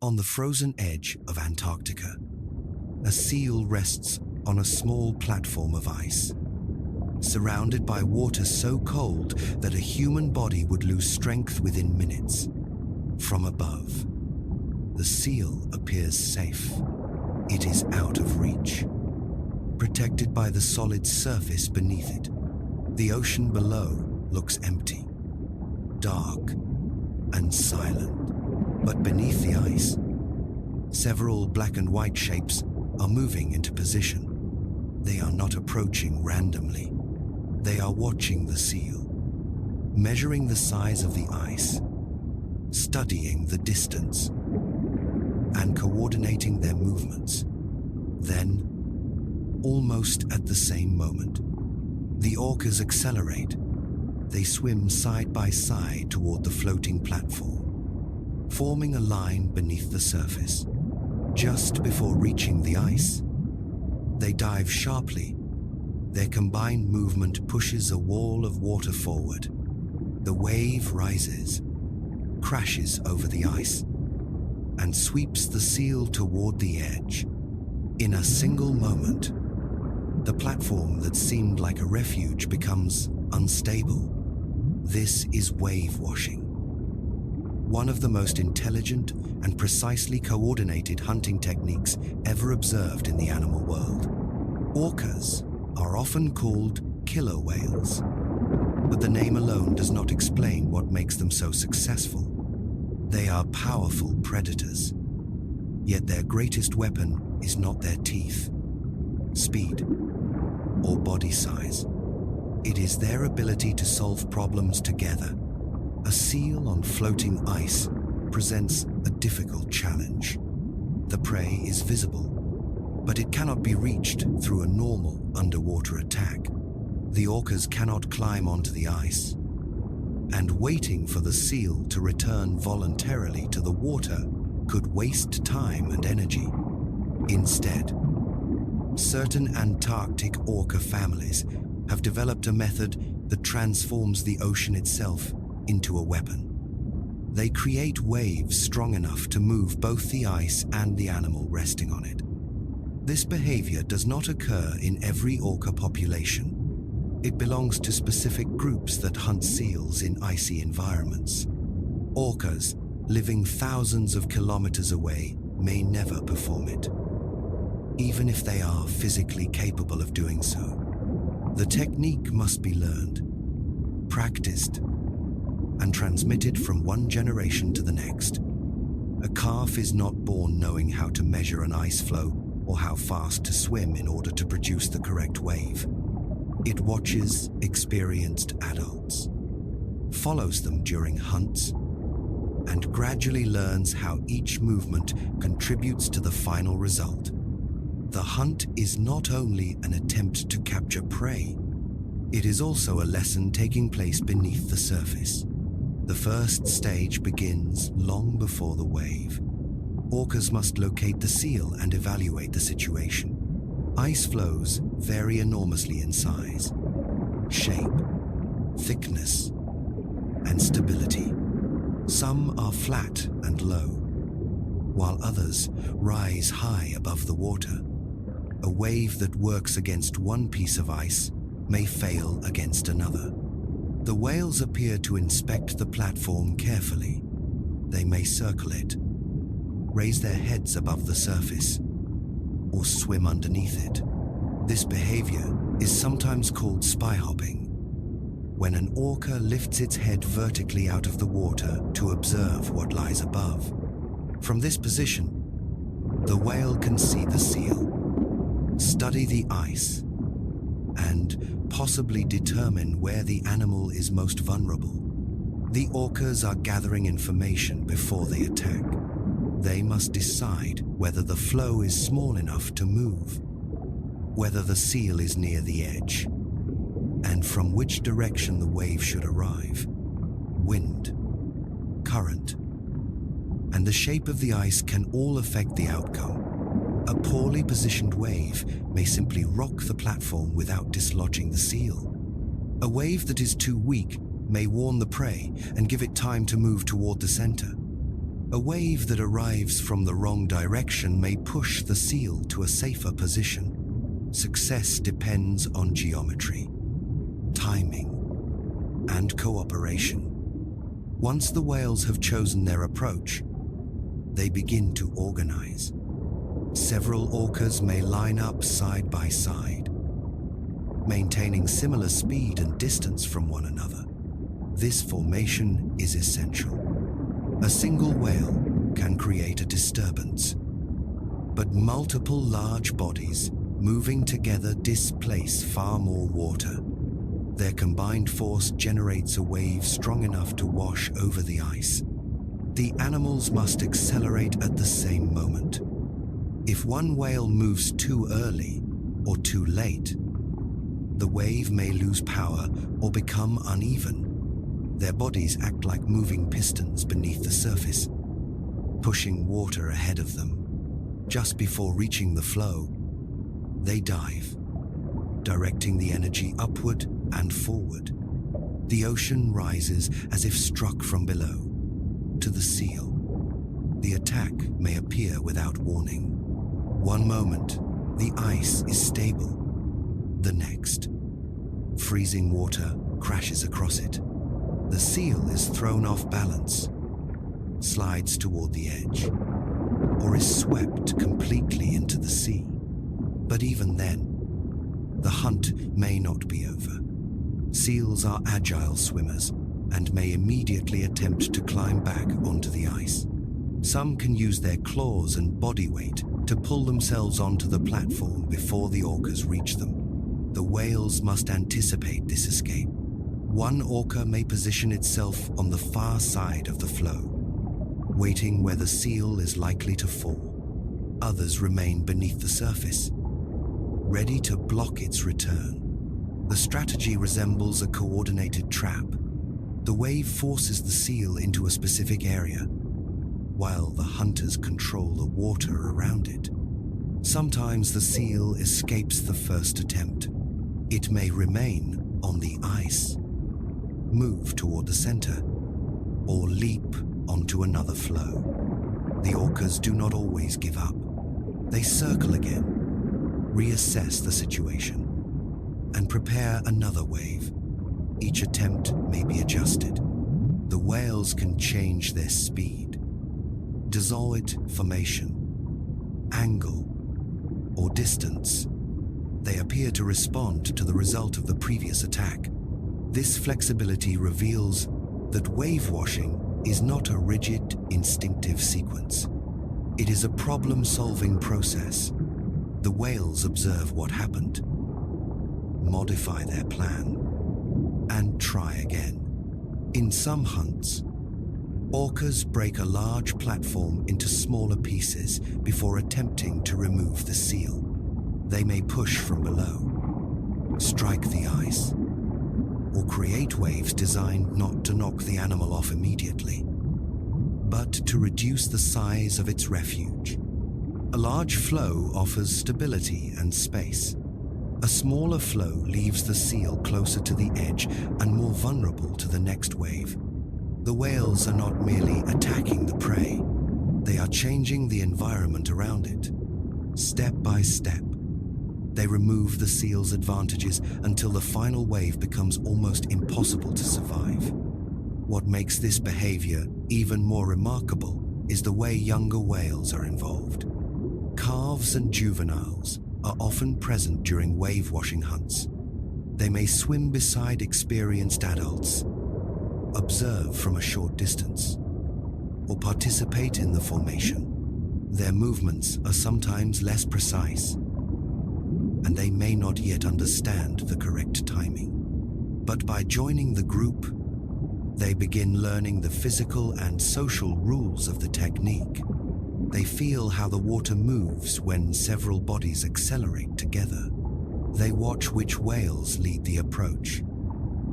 On the frozen edge of Antarctica, a seal rests on a small platform of ice, surrounded by water so cold that a human body would lose strength within minutes. From above, the seal appears safe. It is out of reach, protected by the solid surface beneath it. The ocean below looks empty, dark, and silent. But beneath the ice, several black and white shapes are moving into position. They are not approaching randomly. They are watching the seal, measuring the size of the ice, studying the distance, and coordinating their movements. Then, almost at the same moment, the orcas accelerate. They swim side by side toward the floating platform, forming a line beneath the surface. Just before reaching the ice, they dive sharply. Their combined movement pushes a wall of water forward. The wave rises, crashes over the ice, and sweeps the seal toward the edge. In a single moment, the platform that seemed like a refuge becomes unstable. This is wave washing, one of the most intelligent and precisely coordinated hunting techniques ever observed in the animal world. Orcas are often called killer whales, but the name alone does not explain what makes them so successful. They are powerful predators, yet their greatest weapon is not their teeth, speed, or body size. It is their ability to solve problems together. A seal on floating ice presents a difficult challenge. The prey is visible, but it cannot be reached through a normal underwater attack. The orcas cannot climb onto the ice, and waiting for the seal to return voluntarily to the water could waste time and energy. Instead, certain Antarctic orca families have developed a method that transforms the ocean itself into a weapon. They create waves strong enough to move both the ice and the animal resting on it. This behavior does not occur in every orca population. It belongs to specific groups that hunt seals in icy environments. Orcas, living thousands of kilometers away, may never perform it, even if they are physically capable of doing so. The technique must be learned, practiced, and transmitted from one generation to the next. A calf is not born knowing how to measure an ice flow or how fast to swim in order to produce the correct wave. It watches experienced adults, follows them during hunts, and gradually learns how each movement contributes to the final result. The hunt is not only an attempt to capture prey, it is also a lesson taking place beneath the surface. The first stage begins long before the wave. Orcas must locate the seal and evaluate the situation. Ice flows vary enormously in size, shape, thickness, and stability. Some are flat and low, while others rise high above the water. A wave that works against one piece of ice may fail against another. The whales appear to inspect the platform carefully. They may circle it, raise their heads above the surface, or swim underneath it. This behavior is sometimes called spy hopping, when an orca lifts its head vertically out of the water to observe what lies above. From this position, the whale can see the seal, study the ice, and possibly determine where the animal is most vulnerable. The orcas are gathering information before they attack. They must decide whether the flow is small enough to move, whether the seal is near the edge, and from which direction the wave should arrive. Wind, current, and the shape of the ice can all affect the outcome. A poorly positioned wave may simply rock the platform without dislodging the seal. A wave that is too weak may warn the prey and give it time to move toward the center. A wave that arrives from the wrong direction may push the seal to a safer position. Success depends on geometry, timing, and cooperation. Once the whales have chosen their approach, they begin to organize. Several orcas may line up side by side, maintaining similar speed and distance from one another. This formation is essential. A single whale can create a disturbance, but multiple large bodies moving together displace far more water. Their combined force generates a wave strong enough to wash over the ice. The animals must accelerate at the same moment. If one whale moves too early or too late, the wave may lose power or become uneven. Their bodies act like moving pistons beneath the surface, pushing water ahead of them. Just before reaching the flow, they dive, directing the energy upward and forward. The ocean rises as if struck from below. To the seal, the attack may appear without warning. One moment, the ice is stable. The next, freezing water crashes across it. The seal is thrown off balance, slides toward the edge, or is swept completely into the sea. But even then, the hunt may not be over. Seals are agile swimmers and may immediately attempt to climb back onto the ice. Some can use their claws and body weight to pull themselves onto the platform before the orcas reach them. The whales must anticipate this escape. One orca may position itself on the far side of the flow, waiting where the seal is likely to fall. Others remain beneath the surface, ready to block its return. The strategy resembles a coordinated trap. The wave forces the seal into a specific area, while the hunters control the water around it. Sometimes the seal escapes the first attempt. It may remain on the ice, move toward the center, or leap onto another flow. The orcas do not always give up. They circle again, reassess the situation, and prepare another wave. Each attempt may be adjusted. The whales can change their speed, dissolve formation, angle, or distance. They appear to respond to the result of the previous attack. This flexibility reveals that wave washing is not a rigid, instinctive sequence. It is a problem-solving process. The whales observe what happened, modify their plan, and try again. In some hunts, orcas break a large platform into smaller pieces before attempting to remove the seal. They may push from below, strike the ice, or create waves designed not to knock the animal off immediately, but to reduce the size of its refuge. A large flow offers stability and space. A smaller flow leaves the seal closer to the edge and more vulnerable to the next wave. The whales are not merely attacking the prey, they are changing the environment around it. Step by step, they remove the seal's advantages until the final wave becomes almost impossible to survive. What makes this behavior even more remarkable is the way younger whales are involved. Calves and juveniles are often present during wave-washing hunts. They may swim beside experienced adults, observe from a short distance, or participate in the formation. Their movements are sometimes less precise, and they may not yet understand the correct timing. But by joining the group, they begin learning the physical and social rules of the technique. They feel how the water moves when several bodies accelerate together. They watch which whales lead the approach.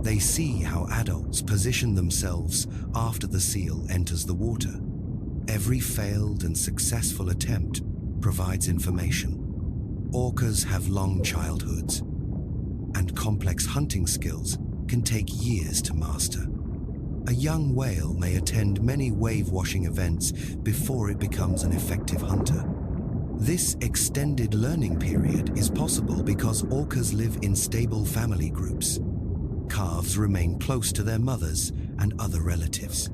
They see how adults position themselves after the seal enters the water. Every failed and successful attempt provides information. Orcas have long childhoods, and complex hunting skills can take years to master. A young whale may attend many wave-washing events before it becomes an effective hunter. This extended learning period is possible because orcas live in stable family groups. Calves remain close to their mothers and other relatives,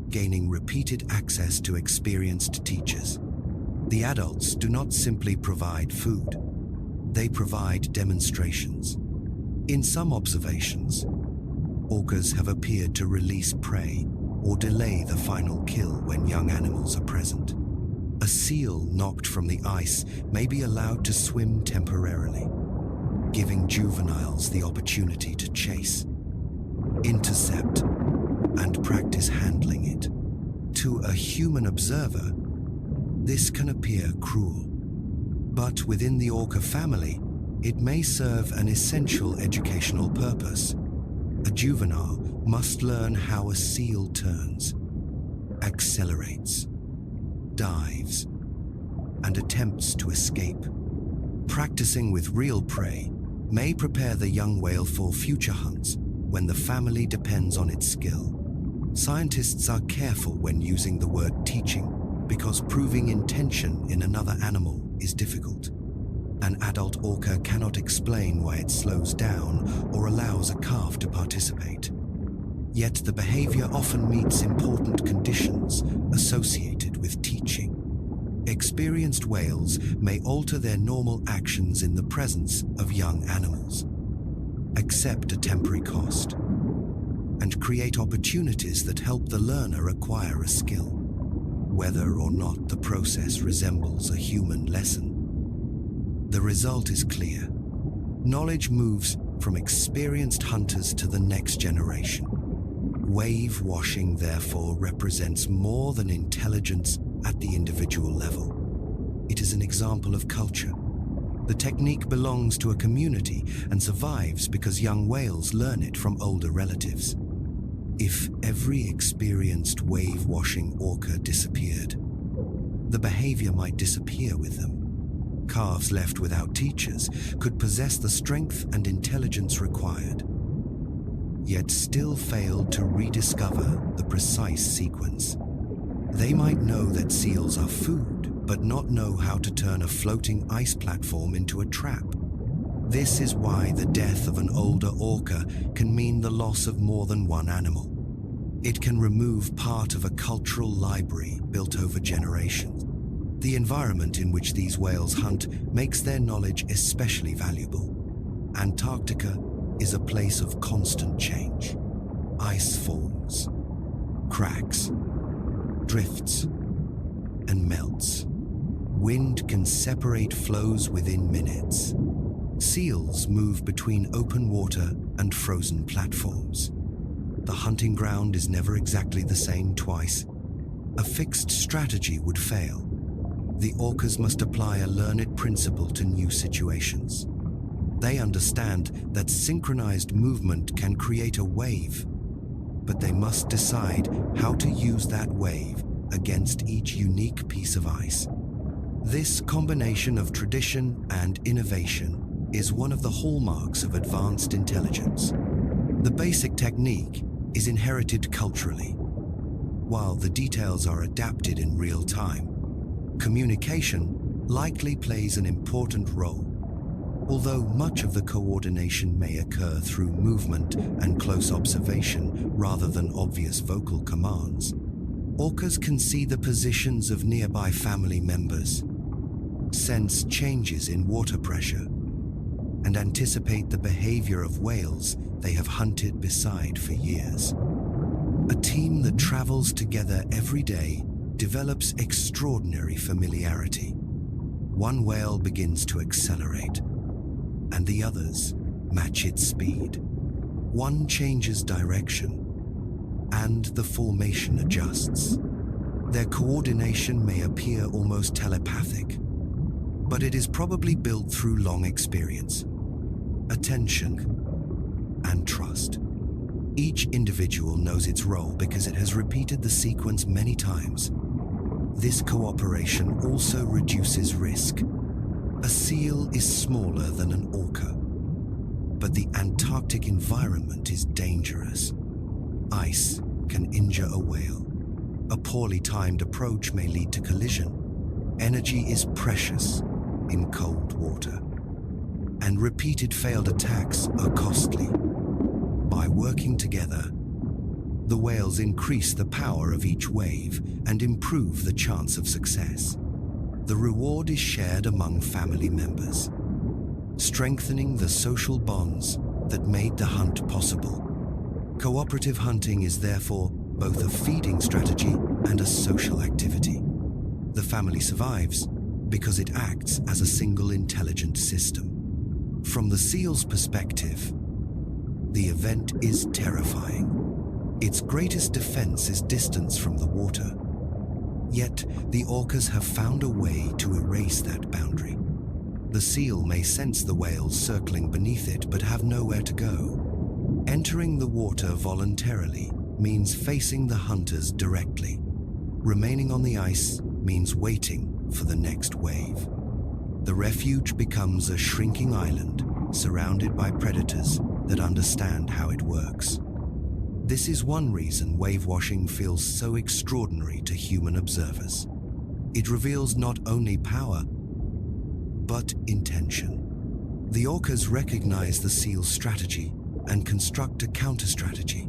gaining repeated access to experienced teachers. The adults do not simply provide food, they provide demonstrations. In some observations, orcas have appeared to release prey or delay the final kill when young animals are present. A seal knocked from the ice may be allowed to swim temporarily, giving juveniles the opportunity to chase, intercept, and practice handling it. To a human observer, this can appear cruel, but within the orca family, it may serve an essential educational purpose. A juvenile must learn how a seal turns, accelerates, dives, and attempts to escape. Practicing with real prey may prepare the young whale for future hunts when the family depends on its skill. Scientists are careful when using the word teaching because proving intention in another animal is difficult. An adult orca cannot explain why it slows down or allows a calf to participate. Yet the behavior often meets important conditions associated with teaching. Experienced whales may alter their normal actions in the presence of young animals, accept a temporary cost, and create opportunities that help the learner acquire a skill, whether or not the process resembles a human lesson. The result is clear. Knowledge moves from experienced hunters to the next generation. Wave washing, therefore, represents more than intelligence at the individual level. It is an example of culture. The technique belongs to a community and survives because young whales learn it from older relatives. If every experienced wave-washing orca disappeared, the behavior might disappear with them. Calves left without teachers could possess the strength and intelligence required, yet still failed to rediscover the precise sequence. They might know that seals are food, but not know how to turn a floating ice platform into a trap. This is why the death of an older orca can mean the loss of more than one animal. It can remove part of a cultural library built over generations. The environment in which these whales hunt makes their knowledge especially valuable. Antarctica is a place of constant change. Ice forms, cracks, drifts, and melts. Wind can separate flows within minutes. Seals move between open water and frozen platforms. The hunting ground is never exactly the same twice. A fixed strategy would fail. The orcas must apply a learned principle to new situations. They understand that synchronized movement can create a wave, but they must decide how to use that wave against each unique piece of ice. This combination of tradition and innovation is one of the hallmarks of advanced intelligence. The basic technique is inherited culturally, while the details are adapted in real time. Communication likely plays an important role. Although much of the coordination may occur through movement and close observation rather than obvious vocal commands, orcas can see the positions of nearby family members, sense changes in water pressure, and anticipate the behavior of whales they have hunted beside for years. A team that travels together every day develops extraordinary familiarity. One whale begins to accelerate, and the others match its speed. One changes direction, and the formation adjusts. Their coordination may appear almost telepathic, but it is probably built through long experience, attention, and trust. Each individual knows its role because it has repeated the sequence many times. This cooperation also reduces risk. A seal is smaller than an orca, but the Antarctic environment is dangerous. Ice, can injure a whale. A poorly timed approach may lead to collision. Energy is precious in cold water, and repeated failed attacks are costly. By working together, the whales increase the power of each wave and improve the chance of success. The reward is shared among family members, strengthening the social bonds that made the hunt possible. Cooperative hunting is therefore both a feeding strategy and a social activity. The family survives because it acts as a single intelligent system. From the seal's perspective, the event is terrifying. Its greatest defense is distance from the water. Yet, the orcas have found a way to erase that boundary. The seal may sense the whales circling beneath it but have nowhere to go. Entering the water voluntarily means facing the hunters directly. Remaining on the ice means waiting for the next wave. The refuge becomes a shrinking island surrounded by predators that understand how it works. This is one reason wave washing feels so extraordinary to human observers. It reveals not only power, but intention. The orcas recognize the seal's strategy and construct a counter-strategy.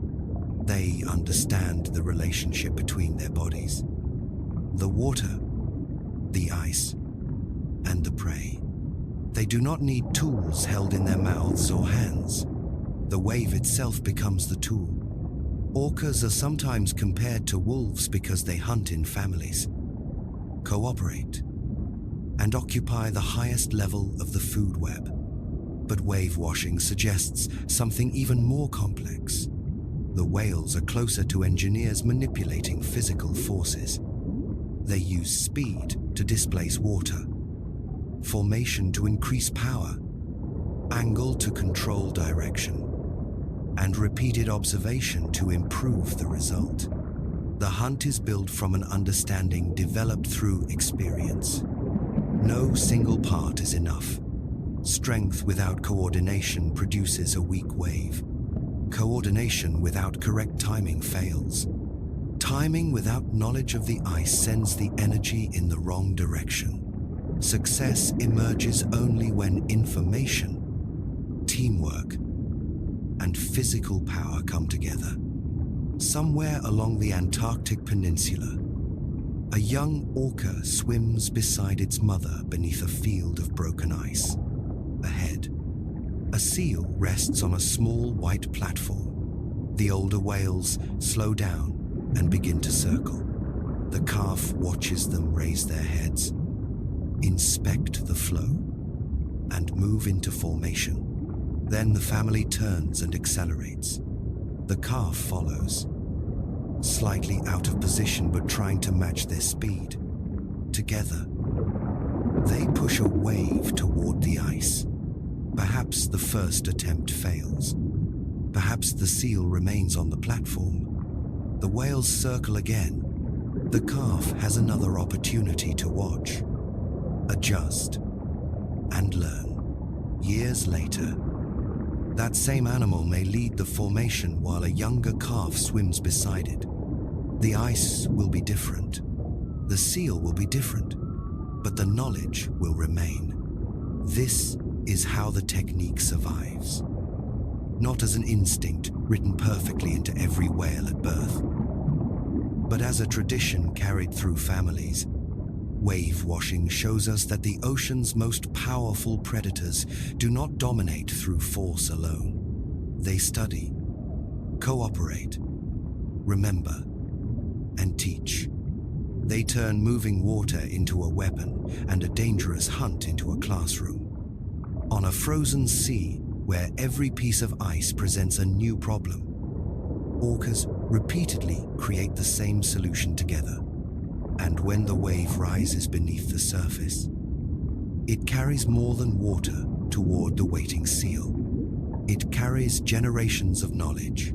They understand the relationship between their bodies: the water, the ice, and the prey. They do not need tools held in their mouths or hands. The wave itself becomes the tool. Orcas are sometimes compared to wolves because they hunt in families, cooperate, and occupy the highest level of the food web. But wave washing suggests something even more complex. The whales are closer to engineers manipulating physical forces. They use speed to displace water, formation to increase power, angle to control direction, and repeated observation to improve the result. The hunt is built from an understanding developed through experience. No single part is enough. Strength without coordination produces a weak wave. Coordination without correct timing fails. Timing without knowledge of the ice sends the energy in the wrong direction. Success emerges only when information, teamwork, and physical power come together. Somewhere along the Antarctic peninsula, a young orca swims beside its mother beneath a field of broken ice. Ahead, a seal rests on a small white platform. The older whales slow down and begin to circle. The calf watches them raise their heads, inspect the flow, and move into formation. Then the family turns and accelerates. The calf follows, slightly out of position but trying to match their speed. Together, they push a wave toward the ice. Perhaps the first attempt fails. Perhaps the seal remains on the platform. The whales circle again. The calf has another opportunity to watch, adjust, and learn. Years later, that same animal may lead the formation while a younger calf swims beside it. The ice will be different. The seal will be different, but the knowledge will remain. This is how the technique survives. Not as an instinct written perfectly into every whale at birth, but as a tradition carried through families. Wave washing shows us that the ocean's most powerful predators do not dominate through force alone. They study, cooperate, remember, and teach. They turn moving water into a weapon and a dangerous hunt into a classroom. On a frozen sea where every piece of ice presents a new problem, orcas repeatedly create the same solution together. And when the wave rises beneath the surface, it carries more than water toward the waiting seal. It carries generations of knowledge,